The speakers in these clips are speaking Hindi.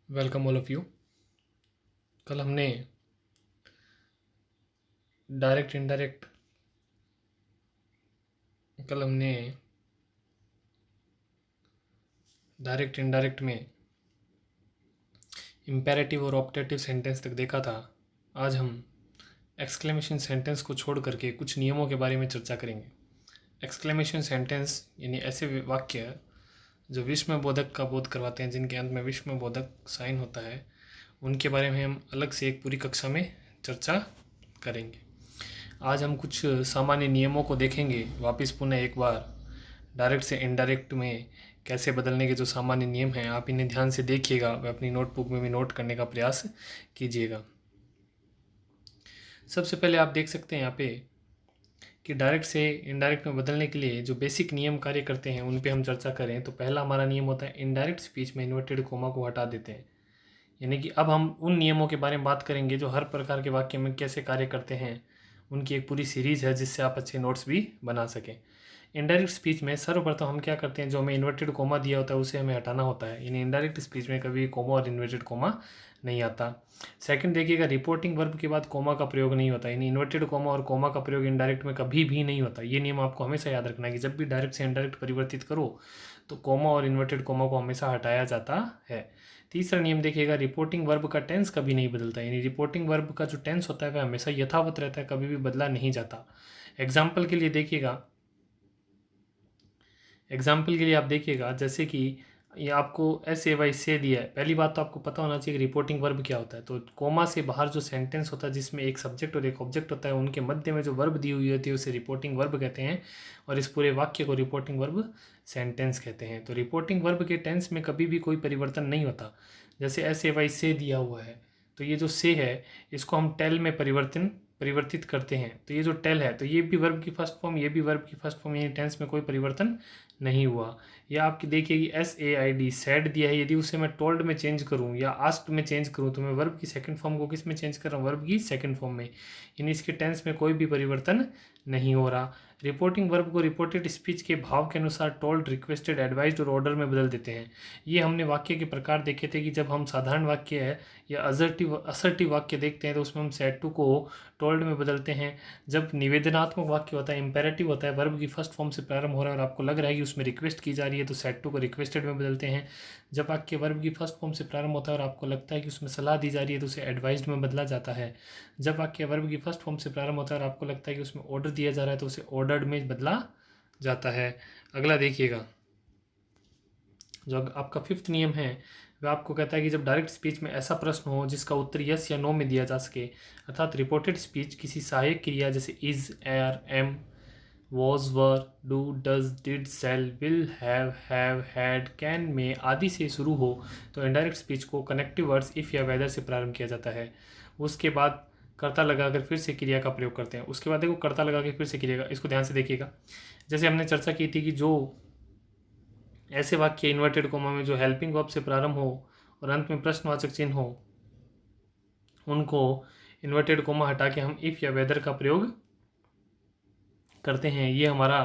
Welcome all of you. कल हमने डायरेक्ट इनडायरेक्ट कल हमने डायरेक्ट इनडायरेक्ट में इम्पेरेटिव और ऑप्टेटिव सेंटेंस तक देखा था। आज हम एक्सक्लेमेशन सेंटेंस को छोड़ करके कुछ नियमों के बारे में चर्चा करेंगे। एक्सक्लेमेशन सेंटेंस यानी ऐसे वाक्य जो विस्मयबोधक का बोध करवाते हैं, जिनके अंत में विस्मयबोधक साइन होता है, उनके बारे में हम अलग से एक पूरी कक्षा में चर्चा करेंगे। आज हम कुछ सामान्य नियमों को देखेंगे वापस पुनः एक बार। डायरेक्ट से इनडायरेक्ट में कैसे बदलने के जो सामान्य नियम हैं, आप इन्हें ध्यान से देखिएगा व अपनी नोटबुक में भी नोट करने का प्रयास कीजिएगा। सबसे पहले आप देख सकते हैं यहाँ पे कि डायरेक्ट से इनडायरेक्ट में बदलने के लिए जो बेसिक नियम कार्य करते हैं उन पे हम चर्चा करें तो पहला हमारा नियम होता है इनडायरेक्ट स्पीच में इन्वर्टेड कोमा को हटा देते हैं। यानी कि अब हम उन नियमों के बारे में बात करेंगे जो हर प्रकार के वाक्य में कैसे कार्य करते हैं। उनकी एक पूरी सीरीज़ है जिससे आप अच्छे नोट्स भी बना सकें। इनडायरेक्ट स्पीच में सर्वप्रथम हम क्या करते हैं, जो हमें इन्वर्टेड कोमा दिया होता है उसे हमें हटाना होता है। यानी इनडायरेक्ट स्पीच में कभी कोमा और इन्वर्टेड कोमा नहीं आता। सेकंड देखिएगा, रिपोर्टिंग वर्ब के बाद कोमा का प्रयोग नहीं होता। यानी इन्वर्टेड कोमा और कोमा का प्रयोग इनडायरेक्ट में कभी भी नहीं होता। ये नियम आपको हमेशा याद रखना है कि जब भी डायरेक्ट से इनडायरेक्ट परिवर्तित करो तो कोमा और इन्वर्टेड कोमा को हमेशा हटाया जाता है। तीसरा नियम देखिएगा, रिपोर्टिंग वर्ब का टेंस कभी नहीं बदलता। यानी रिपोर्टिंग वर्ब का जो टेंस होता है वह हमेशा यथावत रहता है, कभी भी बदला नहीं जाता। एग्जाम्पल के लिए देखिएगा, आप देखिएगा जैसे कि ये आपको एस ए वाई से दिया है। पहली बात तो आपको पता होना चाहिए कि रिपोर्टिंग वर्ब क्या होता है। तो कोमा से बाहर जो सेंटेंस होता है जिसमें एक सब्जेक्ट और एक ऑब्जेक्ट होता है, उनके मध्य में जो वर्ब दी हुई होती है उसे रिपोर्टिंग वर्ब कहते हैं और इस पूरे वाक्य को रिपोर्टिंग वर्ब सेंटेंस कहते हैं। तो रिपोर्टिंग वर्ब के टेंस में कभी भी कोई परिवर्तन नहीं होता। जैसे एस ए वाई से दिया हुआ है तो ये जो से है इसको हम टेल में परिवर्तित करते हैं। तो ये जो टेल है तो ये भी वर्ब की फर्स्ट फॉर्म, ये भी वर्ब की फर्स्ट फॉर्म, यानी टेंस में कोई परिवर्तन नहीं हुआ। या आपकी देखिए कि S A I D sad दिया है, यदि उसे मैं टोल्ड में चेंज करूँ या आस्क्ड में चेंज करूँ तो मैं वर्ब की सेकंड फॉर्म को किस में चेंज कर रहा हूँ, वर्ब की सेकंड फॉर्म में। यानी इसके टेंस में कोई भी परिवर्तन नहीं हो रहा। रिपोर्टिंग वर्ब को रिपोर्टेड स्पीच के भाव के अनुसार टोल्ड, रिक्वेस्टेड, एडवाइज्ड और ऑर्डर में बदल देते हैं। ये हमने वाक्य के प्रकार देखे थे कि जब हम साधारण वाक्य है या असर्टिव वाक्य देखते हैं तो उसमें हम सेड टू को टोल्ड में बदलते हैं। जब निवेदनात्मक वाक्य होता है, इंपेरेटिव होता है, वर्ब की फर्स्ट फॉर्म से प्रारंभ हो रहा है और आपको लग रहा है कि उसमें रिक्वेस्ट की जा रही है तो सेड टू को रिक्वेस्टेड में बदलते हैं। जब वाक्य वर्ब की फर्स्ट फॉर्म से प्रारंभ होता है और आपको लगता है कि उसमें सलाह दी जा रही है तो उसे एडवाइज्ड में बदला जाता है। जब वाक्य वर्ब की फर्स्ट फॉर्म से प्रारंभ होता है और आपको लगता है कि उसमें ऑर्डर दिया जा रहा है तो उसे ऑर्डर्ड में बदला जाता है। अगला देखिएगा, जो आपका फिफ्थ नियम है वह आपको कहता है कि जब डायरेक्ट स्पीच में ऐसा प्रश्न हो जिसका उत्तर यस या नो में दिया जा सके, अर्थात रिपोर्टेड स्पीच किसी सहायक क्रिया जैसे is, are, am, was, were, do, does, did, shall, will, have, had, can, may आदि से शुरू हो तो इनडायरेक्ट स्पीच को कनेक्टिव वर्ड्स इफ़ या वेदर से प्रारंभ किया जाता है। उसके बाद कर्ता लगाकर फिर से क्रिया का प्रयोग करते हैं। उसके बाद देखो कर्ता लगा के फिर से क्रिया का, इसको ध्यान से देखिएगा। जैसे हमने चर्चा की थी कि जो ऐसे वाक्य इन्वर्टेड कोमा में जो हेल्पिंग वर्ब से प्रारंभ हो और अंत में प्रश्नवाचक चिन्ह हो, उनको इन्वर्टेड कोमा हटा के हम इफ़ या वेदर का प्रयोग करते हैं। ये हमारा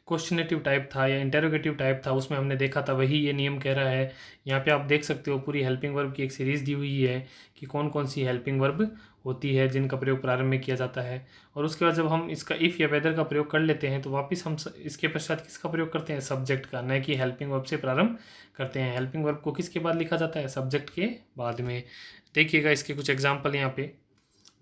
क्वेश्चनेटिव टाइप था या इंटेरोगेटिव टाइप था, उसमें हमने देखा था, वही ये नियम कह रहा है। यहाँ पे आप देख सकते हो पूरी हेल्पिंग वर्ब की एक सीरीज़ दी हुई है कि कौन कौन सी हेल्पिंग वर्ब होती है जिनका प्रयोग प्रारंभ में किया जाता है। और उसके बाद जब हम इसका इफ़ या वेदर का प्रयोग कर लेते हैं तो वापस हम इसके पश्चात किसका प्रयोग करते हैं, सब्जेक्ट का, न कि हेल्पिंग वर्ब से प्रारंभ करते हैं। हेल्पिंग वर्ब को किसके बाद लिखा जाता है, सब्जेक्ट के बाद में। देखिएगा इसके कुछ एग्जाम्पल यहाँ पे,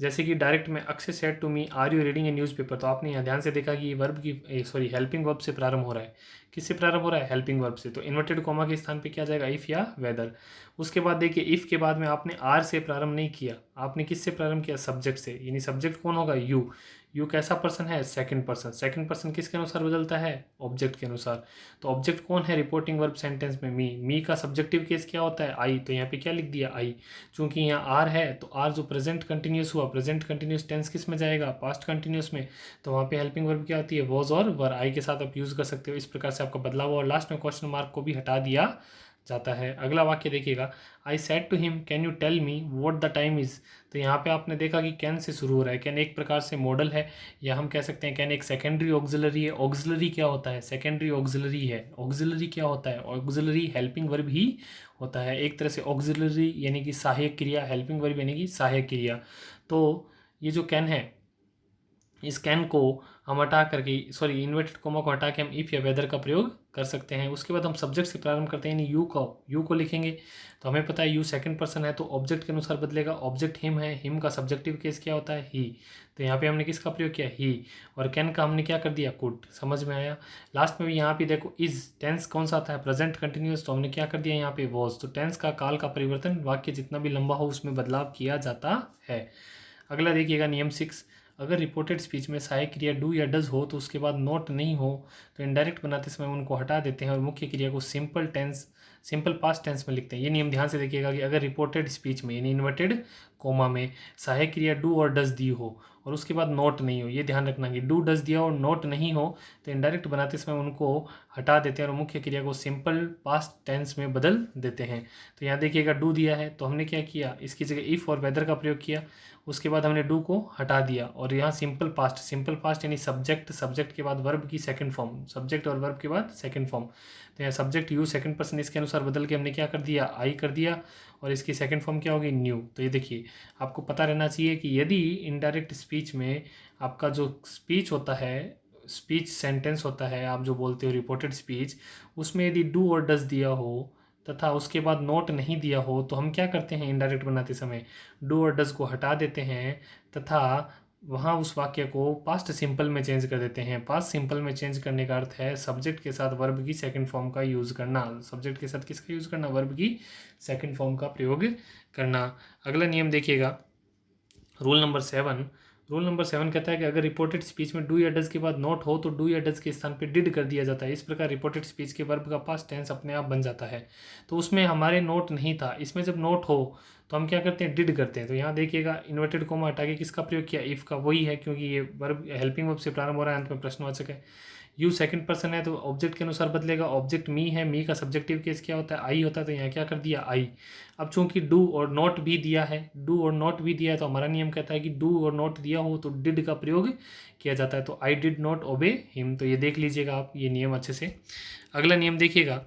जैसे कि डायरेक्ट में Akshay said to me are you reading a newspaper, तो आपने यहाँ ध्यान से देखा कि ये वर्ब की हेल्पिंग वर्ब से प्रारंभ हो रहा है। किससे प्रारंभ हो रहा है, हेल्पिंग वर्ब से। तो इन्वर्टेड कॉमा के स्थान पे क्या जाएगा, इफ़ या वेदर। उसके बाद देखिए इफ़ के बाद में आपने आर से प्रारंभ नहीं किया, आपने किससे प्रारंभ किया, सब्जेक्ट से। यानी सब्जेक्ट कौन होगा, यू। यू कैसा पर्सन है, सेकंड पर्सन। सेकंड पर्सन किसके अनुसार बदलता है, ऑब्जेक्ट के अनुसार। तो ऑब्जेक्ट कौन है रिपोर्टिंग वर्ब सेंटेंस में, मी। मी का सब्जेक्टिव केस क्या होता है, आई। तो यहाँ पे क्या लिख दिया, आई। चूंकि यहाँ आर है तो आर जो प्रेजेंट कंटिन्यूस हुआ, प्रेजेंट कंटिन्यूस टेंस किस में जाएगा, पास्ट कंटिन्यूस में। तो वहाँ पे हेल्पिंग वर्ब क्या होती है, वॉज और वर, आई के साथ आप यूज़ कर सकते हो। इस प्रकार से आपका बदलाव हुआ और लास्ट में क्वेश्चन मार्क को भी हटा दिया जाता है। अगला वाक्य देखिएगा, I said to him can you tell me what the time is. तो यहाँ पे आपने देखा कि कैन से शुरू हो रहा है। कैन एक प्रकार से मॉडल है, या हम कह सकते हैं कैन एक सेकेंडरी ऑक्सिलरी है। ऑक्सिलरी क्या होता है? सेकेंडरी ऑक्सिलरी है। ऑक्सिलरी क्या होता है? ऑक्सिलरी हेल्पिंग वर्ब ही होता है। एक तरह से ऑक्सिलरी यानी कि सहायक क्रिया, हेल्पिंग वर्ब यानी कि सहायक क्रिया। तो ये जो कैन है, इस कैन को हम हटा करके, सॉरी इन्वर्टेड कोमा को हटा के हम इफ़ या वेदर का प्रयोग कर सकते हैं। उसके बाद हम सब्जेक्ट से प्रारंभ करते हैं, यानी यू को लिखेंगे। तो हमें पता है यू सेकंड पर्सन है, तो ऑब्जेक्ट के अनुसार बदलेगा। ऑब्जेक्ट हिम है, हिम का सब्जेक्टिव केस क्या होता है? ही। तो यहाँ पे हमने किसका प्रयोग किया? ही। और कैन का हमने क्या कर दिया? कुड। समझ में आया? लास्ट में भी यहाँ पे देखो इज, टेंस कौन सा आता है? प्रेजेंट कंटिन्यूअस, तो हमने क्या कर दिया यहाँ पे? वॉज। तो टेंस का, काल का परिवर्तन वाक्य जितना भी लंबा हो उसमें बदलाव किया जाता है। अगला देखिएगा नियम 6, अगर रिपोर्टेड स्पीच में सहायक क्रिया डू या डज हो तो उसके बाद नोट नहीं हो तो इनडायरेक्ट बनाते समय उनको हटा देते हैं और मुख्य क्रिया को सिंपल पास्ट टेंस में लिखते हैं। ये नियम ध्यान से देखिएगा कि अगर रिपोर्टेड स्पीच में यानी इन्वर्टेड कोमा में सहायक क्रिया डू और डज दी हो और उसके बाद नोट नहीं हो, ये ध्यान रखना कि डू डज दिया और नोट नहीं हो तो इनडायरेक्ट बनाते समय उनको हटा देते हैं और मुख्य क्रिया को सिंपल पास्ट टेंस में बदल देते हैं। तो यहाँ देखिएगा डू दिया है तो हमने क्या किया? इसकी जगह इफ़ और वेदर का प्रयोग किया। उसके बाद हमने डू को हटा दिया और यहाँ सिंपल पास्ट यानी सब्जेक्ट के बाद वर्ब की सेकंड फॉर्म, सब्जेक्ट और वर्ब के बाद सेकंड फॉर्म। तो यहाँ सब्जेक्ट यू सेकंड पर्सन, इसके अनुसार बदल के हमने क्या कर दिया? आई कर दिया और इसकी सेकंड फॉर्म क्या होगी? न्यू। तो ये देखिए, आपको पता रहना चाहिए कि यदि इनडायरेक्ट स्पीच में आपका जो स्पीच होता है, स्पीच सेंटेंस होता है, आप जो बोलते हो रिपोर्टेड स्पीच, उसमें यदि डू और डज दिया हो तथा उसके बाद नोट नहीं दिया हो तो हम क्या करते हैं? इनडायरेक्ट बनाते समय डू और डज को हटा देते हैं तथा वहाँ उस वाक्य को पास्ट सिंपल में चेंज कर देते हैं। पास्ट सिंपल में चेंज करने का अर्थ है सब्जेक्ट के साथ वर्ब की सेकंड फॉर्म का यूज़ करना। सब्जेक्ट के साथ किसका यूज़ करना? वर्ब की सेकंड फॉर्म का प्रयोग करना। अगला नियम देखिएगा, रूल नंबर 7। रूल नंबर 7 कहता है कि अगर रिपोर्टेड स्पीच में डू या डज के बाद नोट हो तो डू या डज के स्थान पे डिड कर दिया जाता है। इस प्रकार रिपोर्टेड स्पीच के वर्ब का पास्ट टेंस अपने आप बन जाता है। तो उसमें हमारे नोट नहीं था, इसमें जब नोट हो तो हम क्या करते हैं? डिड करते हैं। तो यहाँ देखिएगा इन्वर्टेड कोमा हटा के किसका प्रयोग किया? इफ़ का। वही है क्योंकि ये वर्ब हेल्पिंग वर्ब से प्रारंभ हो रहा है, अंत में प्रश्नवाचक है। यू सेकंड पर्सन है तो ऑब्जेक्ट के अनुसार बदलेगा। ऑब्जेक्ट मी है, मी का सब्जेक्टिव केस क्या होता है? आई होता है। तो यहाँ क्या कर दिया? आई। अब चूंकि डू और नॉट भी दिया है, डू और नॉट भी दिया है तो हमारा नियम कहता है कि डू और नॉट दिया हो तो डिड का प्रयोग किया जाता है। तो I did not obey him. तो ये देख लीजिएगा आप ये नियम अच्छे से। अगला नियम देखिएगा,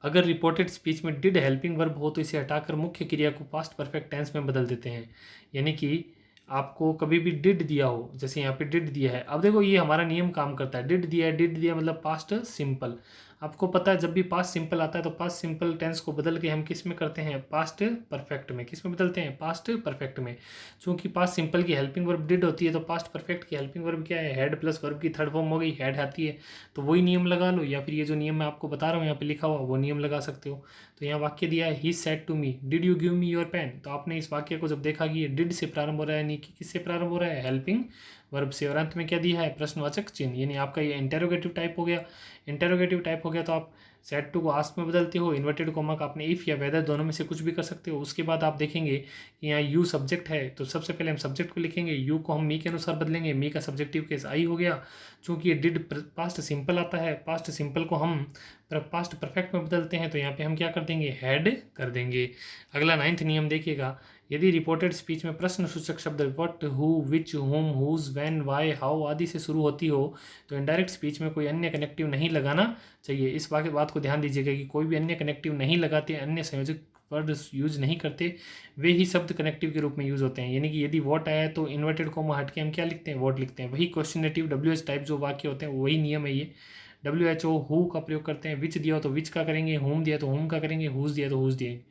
अगर रिपोर्टेड स्पीच में डिड हेल्पिंग वर्ब हो तो इसे हटाकर मुख्य क्रिया को पास्ट परफेक्ट टेंस में बदल देते हैं। यानी कि आपको कभी भी डिड दिया हो, जैसे यहाँ पे डिड दिया है, अब देखो ये हमारा नियम काम करता है। डिड दिया है, डिड दिया मतलब पास्ट सिंपल। आपको पता है जब भी पास्ट सिंपल आता है तो पास्ट सिंपल टेंस को बदल के हम किस में करते हैं? पास्ट परफेक्ट में। किस में बदलते हैं? पास्ट परफेक्ट में। चूंकि पास्ट सिंपल की हेल्पिंग वर्ब डिड होती है तो पास्ट परफेक्ट की हेल्पिंग वर्ब क्या है? हैड प्लस वर्ब की थर्ड फॉर्म हो गई, हैड आती है। तो वही नियम लगा लो, या फिर ये जो नियम मैं आपको बता रहा हूँ यहाँ पे लिखा हुआ वो नियम लगा सकते हो। तो यहाँ वाक्य दिया है he said to me did you give me your pen. तो आपने इस वाक्य को जब देखा कि ये डिड से प्रारंभ हो रहा है, यानी कि किससे प्रारंभ हो रहा है? हेल्पिंग वर्ब से, और अंत में क्या दिया है? प्रश्नवाचक चिन्ह। यानी आपका ये इंटेरोगेटिव टाइप हो गया। इंटेरोगेटिव टाइप हो गया तो आप सेड टू को आस्क में बदलते हो, इन्वर्टेड कोमा का आपने इफ़ या वेदर दोनों में से कुछ भी कर सकते हो। उसके बाद आप देखेंगे कि यहाँ यू सब्जेक्ट है तो सबसे पहले हम सब्जेक्ट को लिखेंगे, यू को हम मी के अनुसार बदलेंगे। मी का सब्जेक्टिव केस आई हो गया। चूँकि ये डिड पास्ट सिंपल आता है, पास्ट सिंपल को हम पास्ट परफेक्ट में बदलते हैं तो यहाँ पे हम क्या कर देंगे? हैड कर देंगे। अगला 9th नियम देखिएगा, यदि रिपोर्टेड स्पीच में प्रश्न सूचक शब्द व्हाट, हु, विच, हुम, हुज, व्हेन, व्हाई, हाउ आदि से शुरू होती हो तो इनडायरेक्ट स्पीच में कोई अन्य कनेक्टिव नहीं लगाना चाहिए। इस बात को ध्यान दीजिएगा कि कोई भी अन्य कनेक्टिव नहीं लगाते, अन्य संयोजक वर्ड यूज नहीं करते, वे ही शब्द कनेक्टिव के रूप में यूज होते हैं। यानी कि यदि वॉट आया तो इन्वर्टेड कोमा हट के हम क्या लिखते हैं? वॉट लिखते हैं। वही क्वेश्चनेटिव WH टाइप जो वाक्य होते हैं वही नियम है ये। WHO हु का प्रयोग करते हैं। विच दिया हो तो विच का करेंगे, होम दिया तो होम का करेंगे, हुज दिया तो हुज दिए।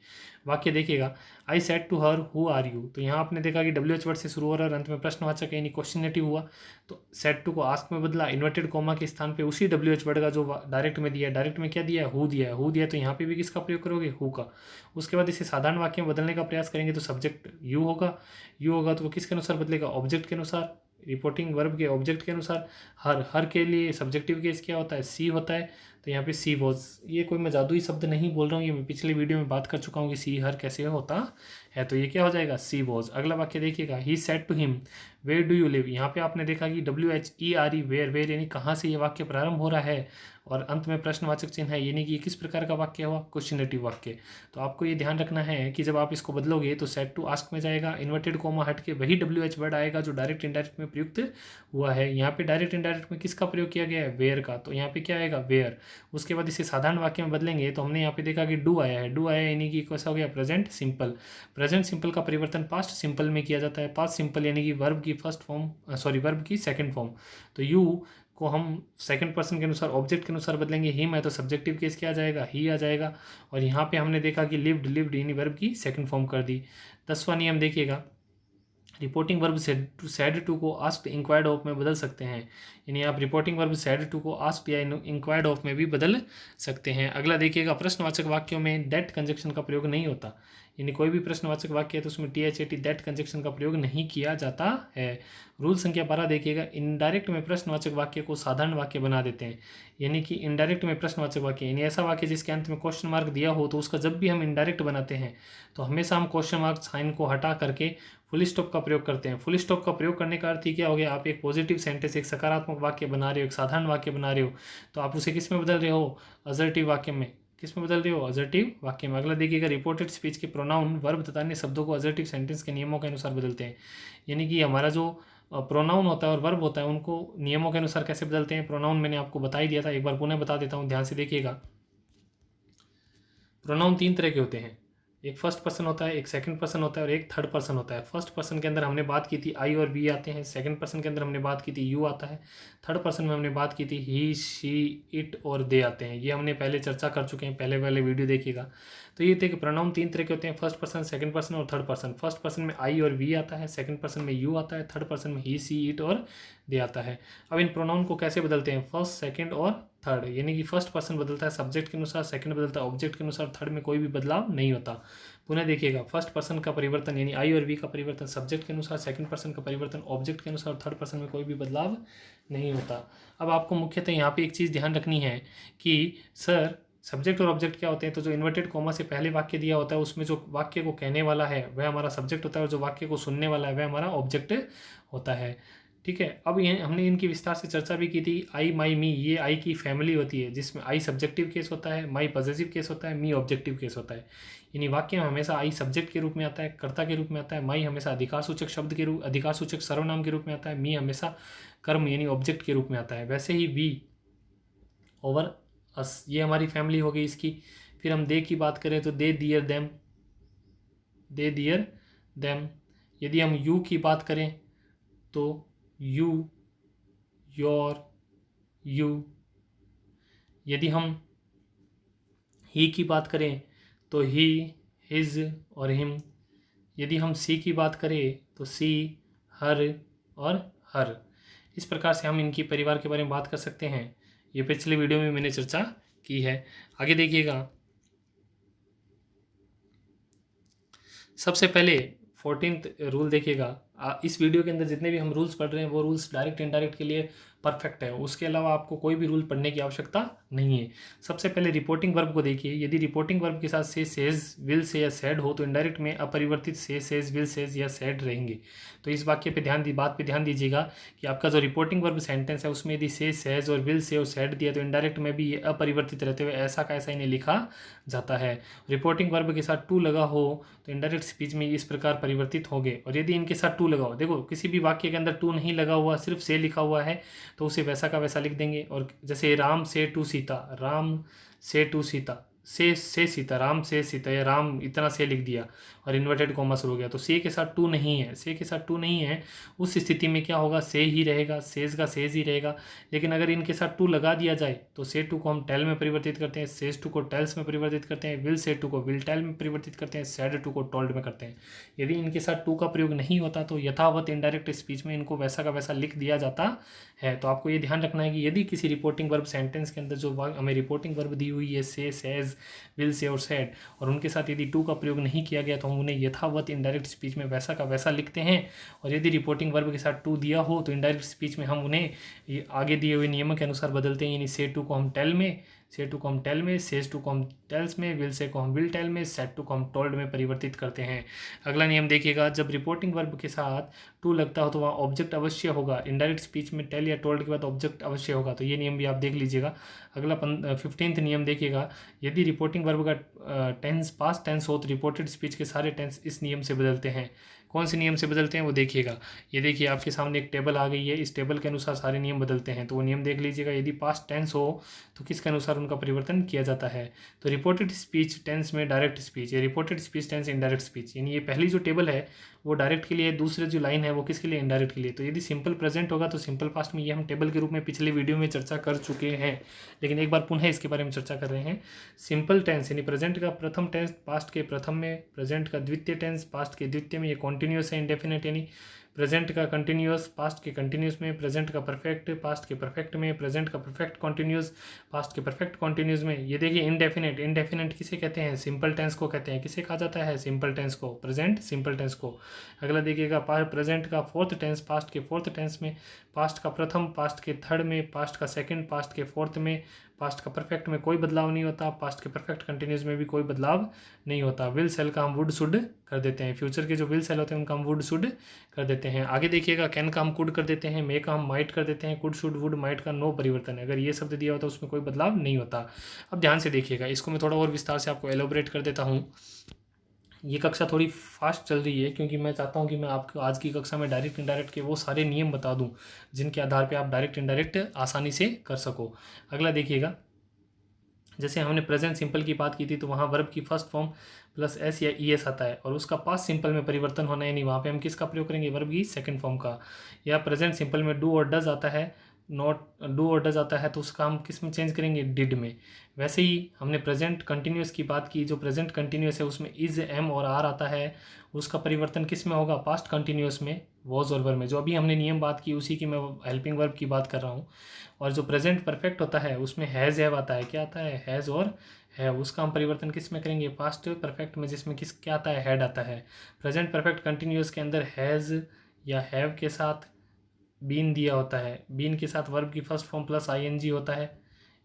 वाक्य देखिएगा, I said to her who are you. तो यहाँ आपने देखा कि WH वर्ड से शुरू हो रहा है और अंत में प्रश्नवाचक है यानी क्वेश्चनेटिव हुआ। तो सेड टू को आस्क में बदला, इन्वर्टेड कोमा के स्थान पे उसी WH वर्ड का जो डायरेक्ट में दिया है, डायरेक्ट में क्या दिया है? हु दिया है। हु दिया तो यहाँ पे भी किसका प्रयोग करोगे? हु का। उसके बाद इसे साधारण वाक्य में बदलने का प्रयास करेंगे तो सब्जेक्ट यू होगा। यू होगा तो वो किसके अनुसार बदलेगा? ऑब्जेक्ट के अनुसार, रिपोर्टिंग वर्ब के ऑब्जेक्ट के अनुसार। हर के लिए सब्जेक्टिव केस क्या होता है? सी होता है। तो यहाँ पे सी वॉज, ये कोई मैं जादुई शब्द नहीं बोल रहा हूँ, ये मैं पिछले वीडियो में बात कर चुका हूँ कि सी हर कैसे होता है। तो ये क्या हो जाएगा, सी वॉज। अगला वाक्य देखिएगा, he said to him where do you live. यहाँ पे आपने देखा कि WHERE वेयर, वेयर यानी कहाँ से ये वाक्य प्रारंभ हो रहा है, और अंत में प्रश्नवाचक चिन्ह है, यानी कि ये किस प्रकार का वाक्य हुआ, क्वेश्चनेटिव वाक्य। तो आपको ये ध्यान रखना है कि जब आप इसको बदलोगे तो सेड टू आस्क में जाएगा, इन्वर्टेड कोमा हट के वही WH वर्ड आएगा जो डायरेक्ट इनडायरेक्ट में प्रयुक्त हुआ है। यहाँ पे डायरेक्ट इनडायरेक्ट में किसका प्रयोग किया गया है, वेयर का, तो यहाँ पे क्या आएगा, वेयर। उसके बाद इसे साधारण वाक्य में बदलेंगे तो हमने यहाँ पे देखा कि डू आया है, डू आया यानी कि कैसा हो गया, प्रेजेंट सिंपल। प्रेजेंट सिंपल का परिवर्तन पास्ट सिंपल में किया जाता है। पास्ट सिंपल यानी कि वर्ब की फर्स्ट फॉर्म, वर्ब की सेकंड फॉर्म। तो यू को हम सेकंड पर्सन के अनुसार ऑब्जेक्ट के अनुसार बदलेंगे, हिम है तो सब्जेक्टिव केस क्या आ जाएगा, ही आ जाएगा। और यहाँ पे हमने देखा कि लिव्ड, लिव्ड यानी वर्ब की सेकंड फॉर्म कर दी। 10वां नियम देखिएगा, रिपोर्टिंग वर्ब सैड टू को आस्क्ड इंक्वायर्ड ऑफ में बदल सकते हैं, यानी आप रिपोर्टिंग वर्ब सैड टू को आस्क्ड या इंक्वायर्ड ऑफ में भी बदल सकते हैं। अगला देखिएगा, प्रश्नवाचक वाक्यों में दैट कंजक्शन का प्रयोग नहीं होता, यानी कोई भी प्रश्नवाचक वाक्य है तो उसमें THAT दैट कंजक्शन का प्रयोग नहीं किया जाता है। रूल संख्या 12 देखिएगा, इनडायरेक्ट में प्रश्नवाचक वाक्य को साधारण वाक्य बना देते हैं, यानी कि इनडायरेक्ट में प्रश्नवाचक वाक्य यानी ऐसा वाक्य जिसके अंत में क्वेश्चन मार्क दिया हो, तो उसका जब भी हम इनडायरेक्ट बनाते हैं तो हमेशा हम क्वेश्चन मार्क साइन को हटा करके फुल स्टॉप का प्रयोग करते हैं। फुल स्टॉप का प्रयोग करने का अर्थ ही क्या हो गया, आप एक पॉजिटिव सेंटेंस, एक सकारात्मक वाक्य बना रहे हो, एक साधारण वाक्य बना रहे हो, तो आप उसे किस में बदल रहे हो, असर्टिव वाक्य में। किस में बदल रहे हो, असर्टिव वाक्य में। अगला देखिएगा, रिपोर्टेड स्पीच के प्रोनाउन वर्ब तथा अन्य शब्दों को असर्टिव सेंटेंस के नियमों के अनुसार बदलते हैं, यानी कि हमारा जो प्रोनाउन होता है और वर्ब होता है उनको नियमों के अनुसार कैसे बदलते हैं। प्रोनाउन मैंने आपको बता ही दिया था, एक बार पुनः बता देता हूँ, ध्यान से देखिएगा। प्रोनाउन 3 तरह के होते हैं, एक फर्स्ट पर्सन होता है, एक सेकंड पर्सन होता है और एक थर्ड पर्सन होता है। फर्स्ट पर्सन के अंदर हमने बात की थी आई और वी आते हैं, सेकंड पर्सन के अंदर हमने बात की थी यू आता है, थर्ड पर्सन में हमने बात की थी ही, शी, इट और दे आते हैं। ये हमने पहले चर्चा कर चुके हैं, पहले वाले वीडियो देखिएगा। तो ये थे कि प्रोनाउन 3 तरह के होते हैं, फर्स्ट पर्सन, सेकंड पर्सन और थर्ड पर्सन। फर्स्ट पर्सन में आई और वी आता है, सेकंड पर्सन में यू आता है, थर्ड पर्सन में ही, सी, इट और दे आता है। अब इन प्रोनाउन को कैसे बदलते हैं, फर्स्ट, सेकंड और थर्ड, यानी कि फर्स्ट पर्सन बदलता है सब्जेक्ट के अनुसार, सेकंड बदलता है ऑब्जेक्ट के अनुसार, थर्ड में कोई भी बदलाव नहीं होता। पुनः देखिएगा, फर्स्ट पर्सन का परिवर्तन यानी आई और वी का परिवर्तन सब्जेक्ट के अनुसार, सेकंड पर्सन का परिवर्तन ऑब्जेक्ट के अनुसार, थर्ड पर्सन में कोई भी बदलाव नहीं होता। अब आपको मुख्यतः यहाँ पे एक चीज़ ध्यान रखनी है कि सर सब्जेक्ट और ऑब्जेक्ट क्या होते हैं, तो जो इन्वर्टेड कॉमा से पहले वाक्य दिया होता है उसमें जो वाक्य को कहने वाला है वह हमारा सब्जेक्ट होता है और जो वाक्य को सुनने वाला है वह हमारा ऑब्जेक्ट होता है। ठीक है, अब ये हमने इनकी विस्तार से चर्चा भी की थी। आई, माई, मी, ये आई की फैमिली होती है जिसमें आई सब्जेक्टिव केस होता है, माई पॉजिटिव केस होता है, मी ऑब्जेक्टिव केस होता है। यानी वाक्य में हमेशा आई सब्जेक्ट के रूप में आता है, कर्ता के रूप में आता है, माई हमेशा अधिकार सूचक शब्द के रूप, अधिकार सूचक सर्वनाम के रूप में आता है, मी हमेशा कर्म यानी ऑब्जेक्ट के रूप में आता है। वैसे ही वी ओवर अस, ये हमारी फैमिली हो गई इसकी। फिर हम दे की बात करें तो दे, दियर, देम, दे, दियर, देम। यदि हम यू की बात करें तो यू, योर, यू। यदि हम ही की बात करें तो ही, हिज और हिम। यदि हम सी की बात करें तो सी, हर और हर। इस प्रकार से हम इनकी परिवार के बारे में बात कर सकते हैं। ये पिछले वीडियो में मैंने चर्चा की है। आगे देखिएगा, सबसे पहले 14th रूल देखिएगा। इस वीडियो के अंदर जितने भी हम रूल्स पढ़ रहे हैं वो रूल्स डायरेक्ट इनडायरेक्ट के लिए परफेक्ट है, उसके अलावा आपको कोई भी रूल पढ़ने की आवश्यकता नहीं है। सबसे पहले रिपोर्टिंग वर्ब को देखिए, यदि रिपोर्टिंग वर्ब के साथ से, सेज, विल से या सैड हो तो इनडायरेक्ट में अपरिवर्तित से, सेज, विल, सेज या सैड रहेंगे। तो इस वाक्य पे बात पे ध्यान दीजिएगा कि आपका जो रिपोर्टिंग वर्ब सेंटेंस है उसमें यदि से, सेज और विल से और सैड दिया तो इनडायरेक्ट में भी ये अपरिवर्तित रहते हुए ऐसा का ऐसा इन्हें लिखा जाता है। रिपोर्टिंग वर्ब के साथ टू लगा हो तो इनडायरेक्ट स्पीच में इस प्रकार परिवर्तित होंगे, और यदि इनके साथ टू लगा हो, देखो किसी भी वाक्य के अंदर टू नहीं लगा हुआ, सिर्फ से लिखा हुआ है तो उसे वैसा का वैसा लिख देंगे। और जैसे राम से टू सीता, राम से टू सीता, से सीता, राम से सीता, या राम इतना से लिख दिया और इन्वर्टेड कॉमा शुरू हो गया तो से के साथ टू नहीं है, से के साथ टू नहीं है। उस स्थिति में क्या होगा, से ही रहेगा, सेज का सेज ही रहेगा। लेकिन अगर इनके साथ टू लगा दिया जाए तो से टू को हम टेल में परिवर्तित करते हैं, सेज टू को टेल्स में परिवर्तित करते हैं, विल से टू को विल टेल में परिवर्तित करते हैं, सैड टू को टोल्ड में करते हैं। यदि इनके साथ टू का प्रयोग नहीं होता तो यथावत इनडायरेक्ट स्पीच में इनको वैसा का वैसा लिख दिया जाता है। तो आपको ये ध्यान रखना है कि यदि किसी रिपोर्टिंग वर्ब सेंटेंस के अंदर जो हमें रिपोर्टिंग वर्ब दी हुई है से, सेज, विल से और सैड, और उनके साथ यदि टू का प्रयोग नहीं किया गया तो हम उन्हें यथावत इनडायरेक्ट स्पीच में वैसा का वैसा लिखते हैं। और यदि रिपोर्टिंग वर्ब के साथ टू दिया हो तो इनडायरेक्ट स्पीच में हम उन्हें आगे दिए हुए नियमों के अनुसार बदलते हैं, यानी से टू को हम टेल में, से टू को हम टेल में, सेज टू को हम टेल्स में, विल से को हम विल टेल में, सेड टू को हम टोल्ड में परिवर्तित करते हैं। अगला नियम देखिएगा, जब रिपोर्टिंग वर्ब के साथ टू लगता हो तो वहाँ ऑब्जेक्ट अवश्य होगा। इनडायरेक्ट स्पीच में टेल या टोल्ड के बाद ऑब्जेक्ट अवश्य होगा, तो ये नियम भी आप देख लीजिएगा। अगला 15th नियम देखिएगा, यदि रिपोर्टिंग वर्ब का टेंस पास्ट टेंस हो तो रिपोर्टेड स्पीच के सारे टेंस इस नियम से बदलते हैं। कौन से नियम से बदलते हैं वो देखिएगा। ये देखिए आपके सामने एक टेबल आ गई है, इस टेबल के अनुसार सारे नियम बदलते हैं, तो वो नियम देख लीजिएगा। यदि पास्ट टेंस हो तो किसके अनुसार उनका परिवर्तन किया जाता है, तो रिपोर्टेड स्पीच टेंस में डायरेक्ट स्पीच, या reported speech tense indirect speech, यानी ये पहली जो टेबल है वो डायरेक्ट के लिए, दूसरे जो लाइन है वो किसके लिए, इनडायरेक्ट के लिए। तो यदि सिंपल प्रेजेंट होगा तो सिंपल पास्ट में, ये हम टेबल के रूप में पिछले वीडियो में चर्चा कर चुके हैं, लेकिन एक बार पुनः इसके बारे में चर्चा कर रहे हैं। सिंपल टेंस यानी प्रेजेंट का प्रथम टेंस पास्ट के प्रथम में, प्रेजेंट का द्वितीय टेंस पास्ट के द्वितीय में, ये कॉन्टिन्यूस है इंडेफिनेट, यानी प्रेजेंट का कंटिन्यूस पास्ट के कंटिन्यूस में, प्रेजेंट का परफेक्ट पास्ट के परफेक्ट में, प्रेजेंट का परफेक्ट कॉन्टिन्यूस पास्ट के परफेक्ट कॉन्टिन्यूस में। ये देखिए इंडेफिनेट, इंडेफिनेट किसे कहते हैं, सिंपल टेंस को कहते हैं। किसे कहा जाता है, सिंपल टेंस को, प्रेजेंट सिंपल टेंस को। अगला देखिएगा, प्रेजेंट का फोर्थ टेंस पास्ट के फोर्थ टेंस में, पास्ट का प्रथम पास्ट के थर्ड में, पास्ट का सेकंड पास्ट के फोर्थ में, पास्ट का परफेक्ट में कोई बदलाव नहीं होता, पास्ट के परफेक्ट कंटिन्यूस में भी कोई बदलाव नहीं होता। विल सेल का हम वुड शुड कर देते हैं, फ्यूचर के जो विल सेल होते हैं उनका हम वुड शुड कर देते हैं। आगे देखिएगा, कैन का हम कुड कर देते हैं, मे का हम माइट कर देते हैं, कुड शुड वुड माइट का नो परिवर्तन है। अगर ये शब्द दिया होता है उसमें कोई बदलाव नहीं होता। अब ध्यान से देखिएगा, इसको मैं थोड़ा और विस्तार से आपको एलोबरेट कर देता हूँ। ये कक्षा थोड़ी फास्ट चल रही है क्योंकि मैं चाहता हूँ कि मैं आपको आज की कक्षा में डायरेक्ट इनडायरेक्ट के वो सारे नियम बता दूँ जिनके आधार पे आप डायरेक्ट इनडायरेक्ट आसानी से कर सको। अगला देखिएगा, जैसे हमने प्रेजेंट सिंपल की बात की थी तो वहाँ वर्ब की फर्स्ट फॉर्म प्लस एस या ई एस आता है, और उसका पास्ट सिंपल में परिवर्तन होना है नहीं, वहाँ पे हम किसका प्रयोग करेंगे, वर्ब की सेकंड फॉर्म का। या प्रेजेंट सिंपल में डू और डज आता है, नॉट डू और डज आता है तो उसका हम किस में चेंज करेंगे, डिड में। वैसे ही हमने प्रेजेंट कंटिन्यूस की बात की, जो प्रेजेंट कंटिन्यूस है उसमें इज एम और आर आता है, उसका परिवर्तन किस में होगा, पास्ट कंटिन्यूस में, वॉज और वर में। जो अभी हमने नियम बात की उसी की मैं हेल्पिंग वर्ब की बात कर रहा हूँ। और जो प्रेजेंट परफेक्ट होता है उसमें हैज़ हैव आता है, क्या आता है, हैज़ और है, उसका हम परिवर्तन किस में करेंगे, पास्ट परफेक्ट में, जिसमें किस क्या आता है, हैड आता है। प्रेजेंट परफेक्ट कंटिन्यूस के अंदर हैज़ या हैव के साथ बीन दिया होता है, बीन के साथ वर्ब की फर्स्ट फॉर्म प्लस आईएनजी होता है,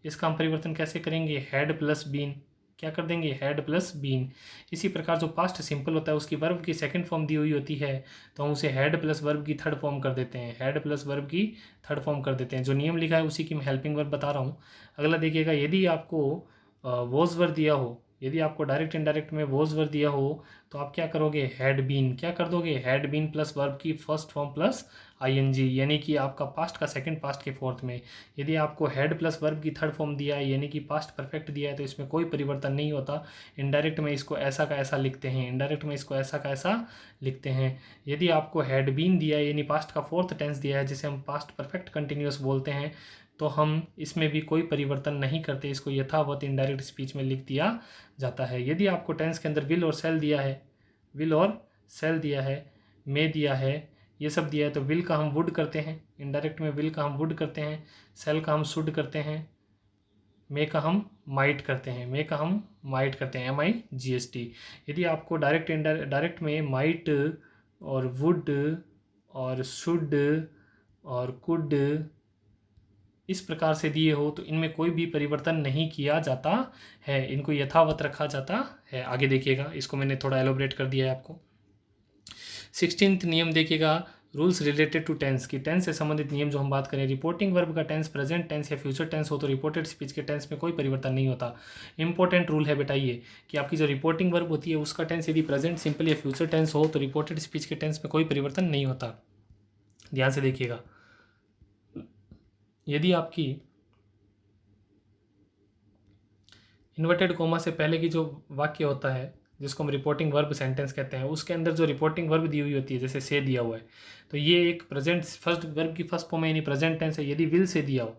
इसका हम परिवर्तन कैसे करेंगे, हैड प्लस बीन, क्या कर देंगे, हैड प्लस बीन। इसी प्रकार जो पास्ट सिंपल होता है उसकी वर्ब की सेकंड फॉर्म दी हुई होती है तो हम उसे हैड प्लस वर्ब की थर्ड फॉर्म कर देते हैं, हैड प्लस वर्ब की थर्ड फॉर्म कर देते हैं। जो नियम लिखा है उसी की मैं हेल्पिंग वर्ब बता रहा हूँ। अगला देखिएगा, यदि आपको वॉज वर्ब दिया हो, यदि आपको डायरेक्ट इनडायरेक्ट में वॉज वर्ब दिया हो तो आप क्या करोगे, हैड बीन, क्या कर दोगे, हैड बीन प्लस वर्ब की फर्स्ट फॉर्म प्लस आईएनजी, यानी कि आपका पास्ट का सेकंड पास्ट के फोर्थ में। यदि आपको हैड प्लस वर्ब की थर्ड फॉर्म दिया है यानी कि पास्ट परफेक्ट दिया है तो इसमें कोई परिवर्तन नहीं होता। इनडायरेक्ट में इसको ऐसा का ऐसा लिखते हैं, इनडायरेक्ट में इसको ऐसा का ऐसा लिखते हैं। यदि आपको हैड बीन दिया है यानी पास्ट का फोर्थ टेंस दिया है जिसे हम पास्ट परफेक्ट कंटिन्यूस बोलते हैं, तो हम इसमें भी कोई परिवर्तन नहीं करते, इसको यथावत इनडायरेक्ट स्पीच में लिख दिया जाता है। यदि आपको टेंस के अंदर विल और सेल दिया है, विल और सेल दिया है, मे दिया है, ये सब दिया है, तो विल का हम वुड करते हैं, इनडायरेक्ट में विल का हम वुड करते हैं, सेल का हम शुड करते हैं, मे का हम माइट करते हैं, मे का हम माइट करते हैं, MIGST। यदि आपको डायरेक्ट में माइट और वुड और शुड और कुड इस प्रकार से दिए हो तो इनमें कोई भी परिवर्तन नहीं किया जाता है, इनको यथावत रखा जाता है। आगे देखिएगा, इसको मैंने थोड़ा एलोबरेट कर दिया है आपको। 16th नियम देखिएगा, रूल्स रिलेटेड टू टेंस की, टेंस से संबंधित नियम जो हम बात करें, रिपोर्टिंग वर्ब का टेंस प्रेजेंट टेंस या फ्यूचर टेंस हो तो रिपोर्टेड स्पीच के टेंस में कोई परिवर्तन नहीं होता। इंपॉर्टेंट रूल है बेटा ये कि आपकी जो रिपोर्टिंग वर्ब होती है उसका टेंस यदि प्रेजेंट सिंपल या फ्यूचर टेंस हो तो रिपोर्टेड स्पीच के टेंस में कोई परिवर्तन नहीं होता। ध्यान से देखिएगा, यदि आपकी इन्वर्टेड कोमा से पहले की जो वाक्य होता है जिसको हम रिपोर्टिंग वर्ब सेंटेंस कहते हैं, उसके अंदर जो रिपोर्टिंग वर्ब दी हुई होती है जैसे से दिया हुआ है तो ये एक प्रेजेंट फर्स्ट वर्ब की फर्स्ट फॉर्म है यानी प्रेजेंट टेंस है। यदि विल से दिया हो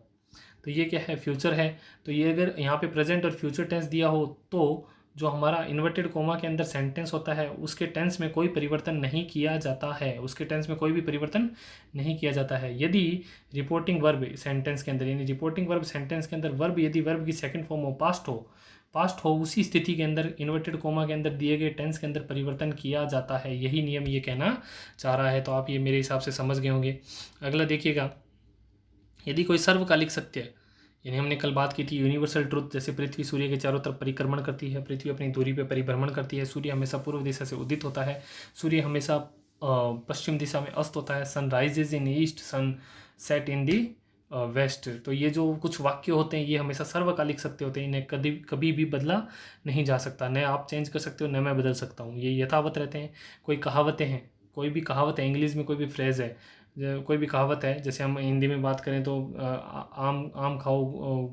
तो ये क्या है, फ्यूचर है। तो ये अगर यहाँ पे प्रेजेंट और फ्यूचर टेंस दिया हो तो जो हमारा इन्वर्टेड कोमा के अंदर सेंटेंस होता है उसके टेंस में कोई परिवर्तन नहीं किया जाता है, उसके टेंस में कोई भी परिवर्तन नहीं किया जाता है। यदि रिपोर्टिंग वर्ब सेंटेंस के अंदर यानी रिपोर्टिंग वर्ब सेंटेंस के अंदर वर्ब यदि वर्ब की सेकंड फॉर्म हो, पास्ट हो, उसी स्थिति के अंदर इन्वर्टेड कोमा के अंदर दिए गए टेंस के अंदर परिवर्तन किया जाता है। यही नियम ये कहना चाह रहा है, तो आप ये मेरे हिसाब से समझ गए होंगे। अगला देखिएगा, यदि कोई सर्वकालिक सत्य यानी हमने कल बात की थी यूनिवर्सल ट्रुथ, जैसे पृथ्वी सूर्य के चारों तरफ परिक्रमण करती है, पृथ्वी अपनी दूरी पर परिभ्रमण करती है, सूर्य हमेशा पूर्व दिशा से उदित होता है, सूर्य हमेशा पश्चिम दिशा में अस्त होता है, sun rises in east, sun set in the west. तो ये जो कुछ वाक्य होते हैं ये हमेशा सर्वकालिक सत्य होते हैं, इन्हें कभी कभी भी बदला नहीं जा सकता, न आप चेंज कर सकते हो न मैं बदल सकता हूँ, ये यथावत रहते हैं। कोई कहावतें हैं, कोई भी कहावत है, इंग्लिश में कोई भी फ्रेज़ है, कोई भी कहावत है, जैसे हम हिंदी में बात करें तो आम आम खाओ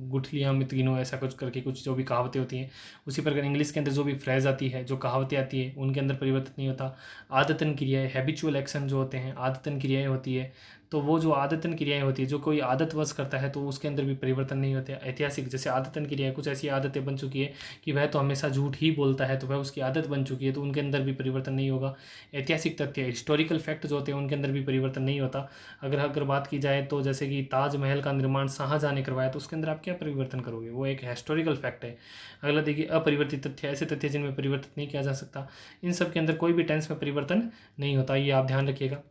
गुठलियाँ मित गिनो, ऐसा कुछ करके कुछ जो भी कहावतें होती हैं, उसी प्रकार इंग्लिश के अंदर जो भी फ्रेज़ आती है, जो कहावतें आती है, उनके अंदर परिवर्तन नहीं होता। आदतन क्रियाएं, हैबिचुअल एक्शन जो होते हैं, आदतन क्रियाएं होती है, तो वो जो आदतन क्रियाएं होती है, जो कोई आदतवश करता है तो उसके अंदर भी परिवर्तन नहीं होते। ऐतिहासिक, जैसे आदतन क्रियाएं, कुछ ऐसी आदतें बन चुकी है कि वह तो हमेशा झूठ ही बोलता है, तो वह उसकी आदत बन चुकी है, तो उनके अंदर भी परिवर्तन नहीं होगा। ऐतिहासिक तथ्य, हिस्टोरिकल फैक्ट जो होते हैं, उनके अंदर भी परिवर्तन नहीं होता। अगर बात की जाए तो जैसे कि ताजमहल का निर्माण शाहजहां ने करवाया, तो उसके अंदर आप क्या परिवर्तन करोगे, वो एक हिस्टोरिकल फैक्ट है। अगला देखिए अपरिवर्तित तथ्य, ऐसे तथ्य जिनमें परिवर्तित नहीं किया जा सकता, इन सब के अंदर कोई भी टेंस में परिवर्तन नहीं होता, ये आप ध्यान रखिएगा।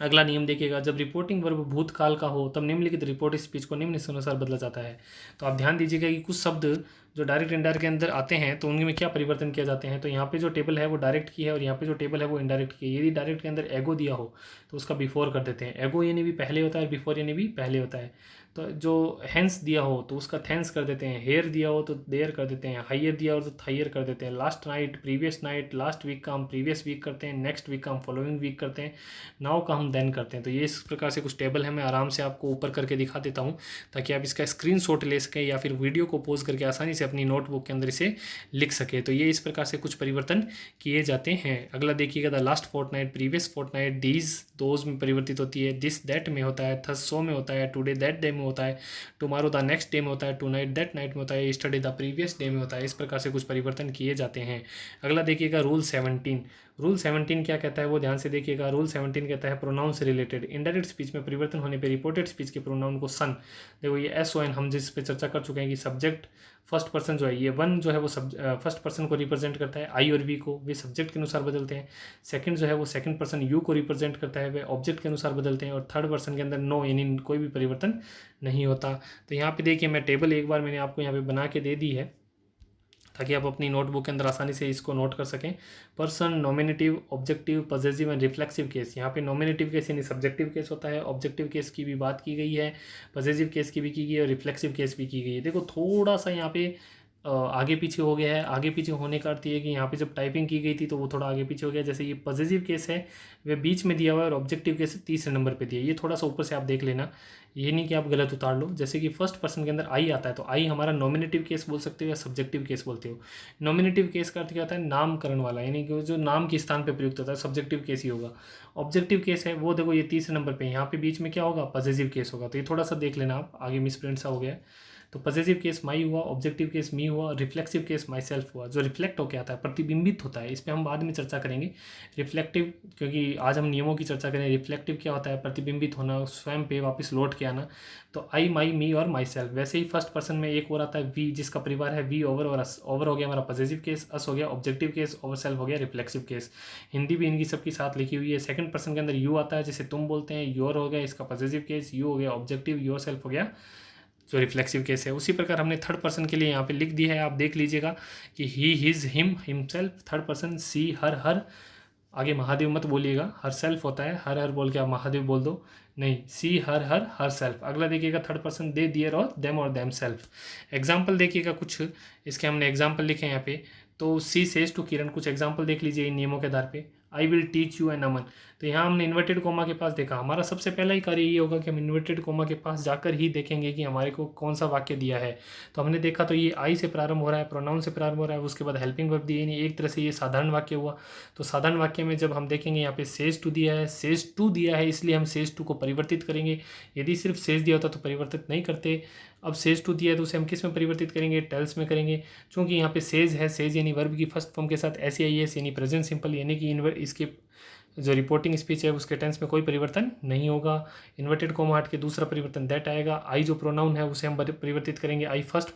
अगला नियम देखिएगा, जब रिपोर्टिंग वर्ब भूतकाल का हो तब निम्नलिखित रिपोर्ट स्पीच को निम्नानुसार बदला जाता है। तो आप ध्यान दीजिएगा कि कुछ शब्द जो डायरेक्ट इनडायरेक्ट के अंदर आते हैं तो उनमें क्या परिवर्तन किए जाते हैं। तो यहाँ पे जो टेबल है वो डायरेक्ट की है और यहाँ पे जो टेबल है वो इनडायरेक्ट की है। यदि डायरेक्ट के अंदर एगो दिया हो तो उसका बिफोर कर देते हैं, एगो यानी भी पहले होता है, बिफोर यानी भी पहले होता है। तो जो हैंस दिया हो तो उसका थैंक्स कर देते हैं, हेयर दिया हो तो देयर कर देते हैं, हाइयर दिया हो तो थाइयर कर देते हैं, last night previous night, last week का हम प्रीवियस वीक करते हैं, नेक्स्ट वीक का हम फॉलोइंग वीक करते हैं, नाउ का हम देन करते हैं। तो ये इस प्रकार से कुछ टेबल है, मैं आराम से आपको ऊपर करके दिखा देता हूँ ताकि आप इसका स्क्रीनशॉट ले सकें या फिर वीडियो को पॉज करके आसानी से अपनी नोटबुक के अंदर इसे लिख सके। तो ये इस प्रकार से कुछ परिवर्तन किए जाते हैं। अगला देखिएगा, the last fortnight, previous fortnight, these those में परिवर्तित होती है, दिस दैट में होता है, थस सो में होता है, टुडे दैट डे में होता है, टुमारो द नेक्स्ट डे में होता है, टू नाइट दैट नाइट में होता है, यस्टरडे द प्रीवियस डे में होता है। इस प्रकार से कुछ परिवर्तन किए जाते हैं। अगला देखिएगा रूल 17। रूल 17 क्या कहता है वो ध्यान से देखिएगा। रूल 17 कहता है प्रोनाउन से रिलेटेड, इनडायरेक्ट स्पीच में परिवर्तन होने पे रिपोर्टेड स्पीच के प्रोनाउन को सन, देखो ये एस ओ एन हम जिस पे चर्चा कर चुके हैं कि सब्जेक्ट फर्स्ट पर्सन जो है, ये वन जो है वो फर्स्ट पर्सन को रिप्रेजेंट करता है, आई और वी को वे सब्जेक्ट के अनुसार बदलते हैं। सेकंड जो है वो सेकंड पर्सन यू को रिप्रेजेंट करता है, वे ऑब्जेक्ट के अनुसार बदलते हैं। और थर्ड पर्सन के अंदर नो यानी कोई भी परिवर्तन नहीं होता। तो यहाँ पे देखिए मैं टेबल एक बार मैंने आपको यहाँ पे बना के दे दी है ताकि आप अपनी नोटबुक के अंदर आसानी से इसको नोट कर सकें। Person, nominative, objective, possessive and reflexive case. यहाँ पे नॉमिनेटिव केस यानी सब्जेक्टिव केस होता है, ऑब्जेक्टिव केस की भी बात की गई है, पॉजेसिव केस की भी की गई है और रिफ्लेक्सिव केस भी की गई है। देखो थोड़ा सा यहाँ पे आगे पीछे हो गया है। आगे पीछे होने का अर्थ ये है कि यहाँ पे जब टाइपिंग की गई थी तो वो थोड़ा आगे पीछे हो गया। जैसे ये पॉजिटिव केस है वह बीच में दिया हुआ है और ऑब्जेक्टिव केस तीसरे नंबर पे दिया है, ये थोड़ा सा ऊपर से आप देख लेना, ये नहीं कि आप गलत उतार लो। जैसे कि फर्स्ट पर्सन के अंदर आई आता है तो आई हमारा नॉमिनेटिव केस बोल सकते हो या सब्जेक्टिव केस बोलते हो। नॉमिनेटिव केस का अर्थ क्या होता है, नामकरण वाला, यानी कि जो नाम के स्थान पर प्रयुक्त होता है, सब्जेक्टिव केस ही होगा। ऑब्जेक्टिव केस है वो देखो ये तीसरे नंबर पर, यहाँ पे बीच में क्या होगा, पॉजिटिव केस होगा। तो ये थोड़ा सा देख लेना आप, आगे मिस प्रिंट सा हो गया है। तो पॉजिटिव केस माई हुआ, ऑब्जेक्टिव केस मी हुआ, रिफ्लेक्सिव केस माई सेल्फ हुआ। जो रिफ्लेक्ट होकर आता है, प्रतिबिंबित होता है, इस पर हम बाद में चर्चा करेंगे। रिफ्लेक्टिव, क्योंकि आज हम नियमों की चर्चा करें। रिफ्लेक्टिव क्या होता है, प्रतिबिंबित होना, स्वयं पे वापस लौट के आना। तो आई, माई, मी और माई सेल्फ। वैसे ही फर्स्ट पर्सन में एक और आता है वी, जिसका परिवार है वी ओवर और अस। ओवर हो गया हमारा पॉजिटिव केस, अस हो गया ऑब्जेक्टिव केस, ओवर सेल्फ हो गया रिफ्लेक्सिव केस। हिंदी भी इनकी सबकी साथ लिखी हुई है। सेकंड पर्सन के अंदर यू आता है, जिसे तुम बोलते हैं, योर हो गया इसका पॉजिटिव केस, यू हो गया ऑब्जेक्टिव, योर सेल्फ हो गया जो रिफ्लेक्सिव केस है। उसी प्रकार हमने थर्ड पर्सन के लिए यहाँ पे लिख दिया है, आप देख लीजिएगा कि he, his, him, himself. Third person she, her, आगे महादेव मत बोलिएगा, हर सेल्फ होता है, हर बोल के आप महादेव बोल दो, नहीं, सी, हर सेल्फ। अगला देखिएगा थर्ड पर्सन दे, दियर और देम और देम सेल्फ। एग्जाम्पल देखिएगा कुछ, इसके हमने एग्जाम्पल लिखे हैं यहाँ पे। तो सी सेज टू किरण, कुछ एग्जाम्पल देख लीजिए इन नियमों के आधार पे। I will teach you an अमन। तो यहाँ हमने इन्वर्टेड कोमा के पास देखा, हमारा सबसे पहला ही कार्य ये होगा कि हम इन्वर्टेड कोमा के पास जाकर ही देखेंगे कि हमारे को कौन सा वाक्य दिया है। तो हमने देखा तो ये आई से प्रारंभ हो रहा है, प्रोनाउन से प्रारंभ हो रहा है, उसके बाद हेल्पिंग वर्ब दिए, नहीं एक तरह से ये साधारण वाक्य हुआ। तो साधारण वाक्य में जब हम देखेंगे यहाँ पे सेज टू दिया है, सेज टू दिया है, इसलिए हम सेज टू को परिवर्तित करेंगे। यदि सिर्फ सेज दिया होता तो परिवर्तित नहीं करते। अब सेज टू दिया है तो उसे हम किस में परिवर्तित करेंगे, टेल्स में करेंगे। चूँकि यहाँ पे सेज है, सेज यानी वर्ब की फर्स्ट फॉर्म के साथ एस यानी प्रेजेंट सिंपल, यानी कि इसके जो रिपोर्टिंग स्पीच है उसके टेंस में कोई परिवर्तन नहीं होगा। इन्वर्टेड कोमा हट के दूसरा परिवर्तन दैट आएगा। आई जो प्रोनाउन है उसे हम परिवर्तित करेंगे, आई फर्स्ट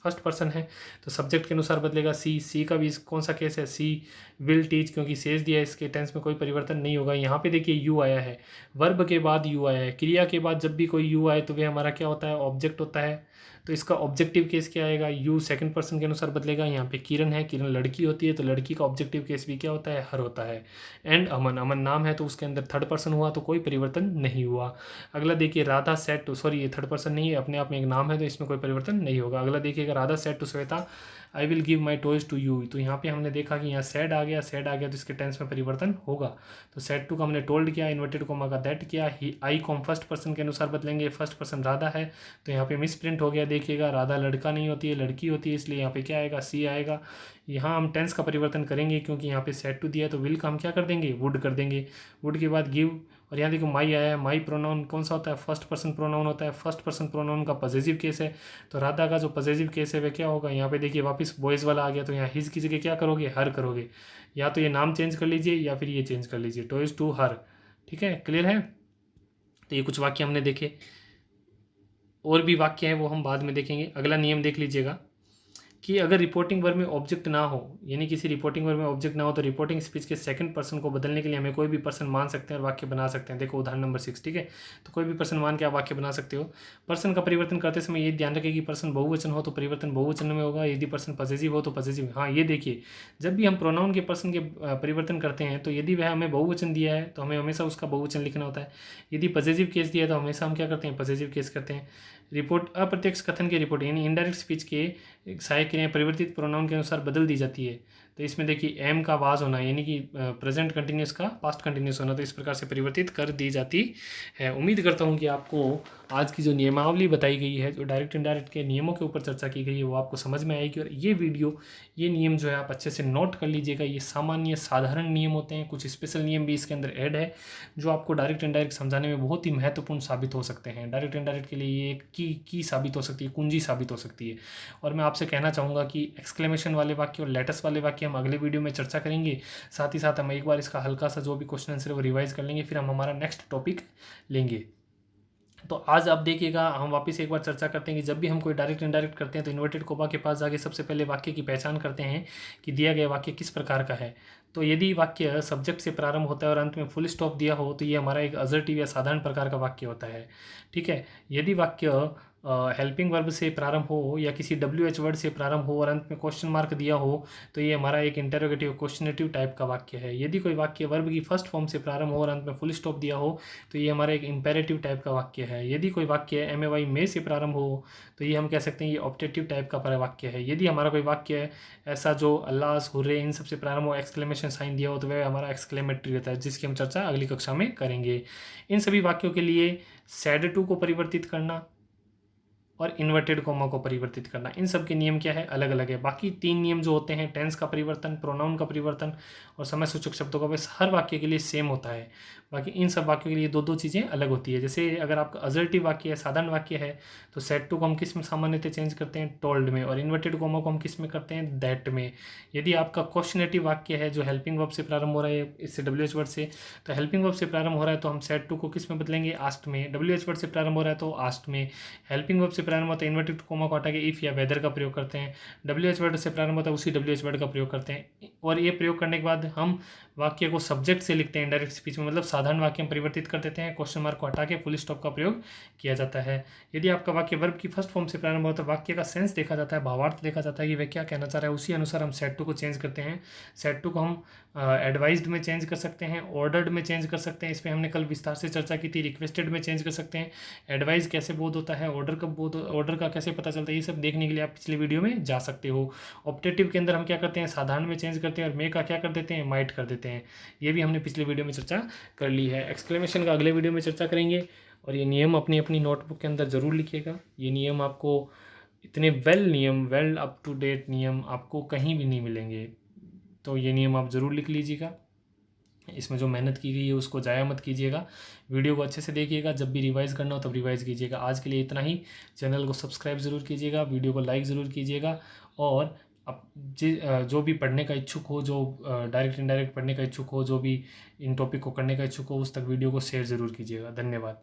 फर्स्ट पर्सन है तो सब्जेक्ट के अनुसार बदलेगा। सी का भी कौन सा केस है, सी विल टीच, क्योंकि सेज दिया है, इसके टेंस में कोई परिवर्तन नहीं होगा। यहाँ पे देखिए यू आया है, वर्ब के बाद यू आया है, क्रिया के बाद जब भी कोई यू आए तो वह हमारा क्या होता है, ऑब्जेक्ट होता है। तो इसका ऑब्जेक्टिव केस क्या आएगा, यू सेकंड पर्सन के अनुसार बदलेगा। यहाँ पे किरण है, किरण लड़की होती है तो लड़की का ऑब्जेक्टिव केस भी क्या होता है, हर होता है। एंड अमन, अमन नाम है तो उसके अंदर थर्ड पर्सन हुआ तो कोई परिवर्तन नहीं हुआ। अगला देखिए राधा सेट टू, सॉरी ये थर्ड पर्सन नहीं है, अपने आप में एक नाम है तो इसमें कोई परिवर्तन नहीं होगा। अगला देखिएगा Radha said to Shweta I will give my toys to you, तो यहाँ पे हमने देखा कि यहाँ सैड आ गया, सैड आ गया तो इसके टेंस में परिवर्तन होगा। तो सेट टू का हमने टोल्ड किया, इन्वर्टेड कोमा का दैट किया, ही आई कॉम फर्स्ट पर्सन के अनुसार बदलेंगे, फर्स्ट पर्सन राधा है तो यहाँ पे मिस प्रिंट हो गया। देखिएगा राधा लड़का नहीं होती है, लड़की होती है, इसलिए यहाँ पे क्या आएगा, सी आएगा। यहाँ हम टेंस का परिवर्तन करेंगे क्योंकि यहाँ पे सेट टू दिया है तो विल का हम क्या कर देंगे, वुड कर देंगे। वुड के बाद गिव, और यहाँ देखो माई आया है, माई प्रोनाउन कौन सा होता है, फर्स्ट पर्सन प्रोनाउन होता है, फर्स्ट पर्सन प्रोनाउन का पॉजेसिव केस है तो राधा का जो पॉजेसिव केस है वह क्या होगा, यहाँ पे देखिए वापस बॉयज़ वाला आ गया तो यहाँ हिज की जगह क्या करोगे, हर करोगे। या तो ये नाम चेंज कर लीजिए या फिर ये चेंज कर लीजिए, टॉयज टू हर। ठीक है, क्लियर है। तो ये कुछ वाक्य हमने देखे, और भी वाक्य हैं वो हम बाद में देखेंगे। अगला नियम देख लीजिएगा कि अगर रिपोर्टिंग वर्ब में ऑब्जेक्ट ना हो, यानी किसी रिपोर्टिंग वर्ब में ऑब्जेक्ट ना हो तो रिपोर्टिंग स्पीच के सेकंड पर्सन को बदलने के लिए हमें कोई भी पर्सन मान सकते हैं और वाक्य बना सकते हैं। देखो उदाहरण नंबर 6, ठीक है, तो कोई भी पर्सन मान के आप वाक्य बना सकते हो। पर्सन का परिवर्तन करते समय ये ध्यान रखें कि पर्सन बहुवचन हो तो परिवर्तन बहुवचन में होगा, यदि पर्सन पॉसेसिव हो तो पॉसेसिव। हाँ ये देखिए, जब भी हम प्रोनाउन के पर्सन के परिवर्तन करते हैं तो यदि वह हमें बहुवचन दिया है तो हमें हमेशा उसका बहुवचन लिखना होता है। यदि पॉसेसिव केस दिया है तो हमेशा हम क्या करते हैं, पॉसेसिव केस करते हैं। रिपोर्ट अप्रत्यक्ष कथन की रिपोर्ट यानी इनडायरेक्ट स्पीच के सहायक क्रियाएं परिवर्तित प्रोनाउन के अनुसार बदल दी जाती है। तो इसमें देखिए एम का वाज होना यानी कि प्रेजेंट कंटिन्यूस का पास्ट कंटिन्यूस होना, तो इस प्रकार से परिवर्तित कर दी जाती है। उम्मीद करता हूँ कि आपको आज की जो नियमावली बताई गई है, जो डायरेक्ट इनडायरेक्ट के नियमों के ऊपर चर्चा की गई है, वो आपको समझ में आएगी। और ये वीडियो, ये नियम जो है आप अच्छे से नोट कर लीजिएगा। ये सामान्य साधारण नियम होते हैं, कुछ स्पेशल नियम भी इसके अंदर ऐड है जो आपको डायरेक्ट इनडायरेक्ट समझाने में बहुत ही महत्वपूर्ण साबित हो सकते हैं। डायरेक्ट इनडायरेक्ट के लिए ये एक की साबित हो सकती है, कुंजी साबित हो सकती है। और मैं आपसे कहना चाहूँगा कि एक्सक्लेमेशन वाले वाक्य और लेटस वाले वाक्य हम अगले वीडियो में चर्चा करेंगे। साथ ही साथ हम एक बार इसका हल्का सा जो भी क्वेश्चन आंसर है वो रिवाइज कर लेंगे, फिर हम हमारा नेक्स्ट टॉपिक लेंगे। तो आज आप देखिएगा, हम वापस एक बार चर्चा करते हैं कि जब भी हम कोई डायरेक्ट इनडायरेक्ट करते हैं तो इन्वर्टेड कोमा के पास जाके सबसे पहले वाक्य की पहचान करते हैं कि दिया गया वाक्य किस प्रकार का है। तो यदि वाक्य सब्जेक्ट से प्रारंभ होता है और अंत में फुल स्टॉप दिया हो तो ये हमारा एक असर्टिव या साधारण प्रकार का वाक्य होता है। ठीक है, यदि वाक्य हेल्पिंग वर्ब से प्रारंभ हो या किसी WH वर्ड से प्रारंभ हो और अंत में क्वेश्चन मार्क दिया हो तो ये हमारा एक इंटरोगेटिव क्वेश्चनेटिव टाइप का वाक्य है। यदि कोई वाक्य वर्ब की फर्स्ट फॉर्म से प्रारंभ हो और अंत में फुल स्टॉप दिया हो तो ये हमारा एक इंपेरेटिव टाइप का वाक्य है। यदि कोई वाक्य MAY में से प्रारंभ हो तो ये हम कह सकते हैं ये ऑप्टेटिव टाइप का वाक्य है। यदि हमारा कोई वाक्य है ऐसा जो अल्लाह, हुर्रे, इन सबसे प्रारंभ हो, एक्सक्लेमेशन साइन दिया हो तो वह हमारा एक्सक्लेमेटरी रहता है, जिसकी हम चर्चा अगली कक्षा में करेंगे। इन सभी वाक्यों के लिए सैड टू को परिवर्तित करना और इन्वर्टेड कोमा को परिवर्तित करना, इन सब के नियम क्या है, अलग अलग है। बाकी 3 नियम जो होते हैं, टेंस का परिवर्तन, प्रोनाउन का परिवर्तन और समय सूचक शब्दों का, बस हर वाक्य के लिए सेम होता है। बाकी इन सब वाक्यों के लिए 2-2 चीज़ें अलग होती है। जैसे अगर आपका असर्टिव वाक्य है, साधारण वाक्य है, तो सेड टू को हम किस में सामान्यतः चेंज करते हैं, टोल्ड में, और इन्वर्टेड कोमा को हम किस में करते हैं, दैट में। यदि आपका क्वेश्चनेटिव वाक्य है जो हेल्पिंग वर्ब से प्रारंभ हो रहा है, इससे WH वर्ड से, तो हेल्पिंग वर्ब से प्रारंभ हो रहा है तो हम सेड टू को किस में बदलेंगे, आस्ट में। WH वर्ड से प्रारंभ हो रहा है तो आस्ट में। हेल्पिंग वर्ब से प्रारंभ होता है इन्वर्टेड कोमा को हटा के इफ या वेदर का प्रयोग करते हैं। WH वर्ड से प्रारंभ होता है उसी WH वर्ड का प्रयोग करते हैं। और ये प्रयोग करने के बाद हम वाक्य को सब्जेक्ट से लिखते हैं इंडायरेक्ट स्पीच में, मतलब साधारण वाक्य में परिवर्तित कर देते हैं, क्वेश्चन मार्क को हटा के फुल स्टॉप का प्रयोग किया जाता है। यदि आपका वाक्य वर्ब की फर्स्ट फॉर्म से प्रारंभ होता है तो वाक्य का सेंस देखा जाता है, भावार्थ देखा जाता है कि वह क्या कहना चाह रहा है, उसी अनुसार हम सेड टू को चेंज करते हैं। सेड टू को हम एडवाइज्ड में चेंज कर सकते हैं, ऑर्डर्ड में चेंज कर सकते हैं, इस पर हमने कल विस्तार से चर्चा की थी। रिक्वेस्टेड में चेंज कर सकते हैं, एडवाइस कैसे बोध होता है, ऑर्डर कब बोध, ऑर्डर का कैसे पता चलता है, ये सब देखने के लिए आप पिछले वीडियो में जा सकते हो। ऑप्टेटिव के अंदर हम क्या करते हैं, साधारण में चेंज करते हैं, और मे का क्या कर देते हैं, माइट कर देते हैं। ये भी हमने पिछले वीडियो में चर्चा कर ली है। एक्सक्लेमेशन का अगले वीडियो में चर्चा करेंगे। और ये नियम अपनी अपनी नोटबुक के अंदर ज़रूर लिखिएगा। ये नियम आपको इतने वेल अप टू डेट नियम आपको कहीं भी नहीं मिलेंगे, तो ये नियम आप ज़रूर लिख लीजिएगा। इसमें जो मेहनत की गई है उसको ज़ाया मत कीजिएगा। वीडियो को अच्छे से देखिएगा, जब भी रिवाइज करना हो तब रिवाइज कीजिएगा। आज के लिए इतना ही। चैनल को सब्सक्राइब ज़रूर कीजिएगा, वीडियो को लाइक ज़रूर कीजिएगा, और अब जो भी पढ़ने का इच्छुक हो, जो डायरेक्ट इनडायरेक्ट पढ़ने का इच्छुक हो, जो भी इन टॉपिक को करने का इच्छुक हो, उस तक वीडियो को शेयर ज़रूर कीजिएगा। धन्यवाद।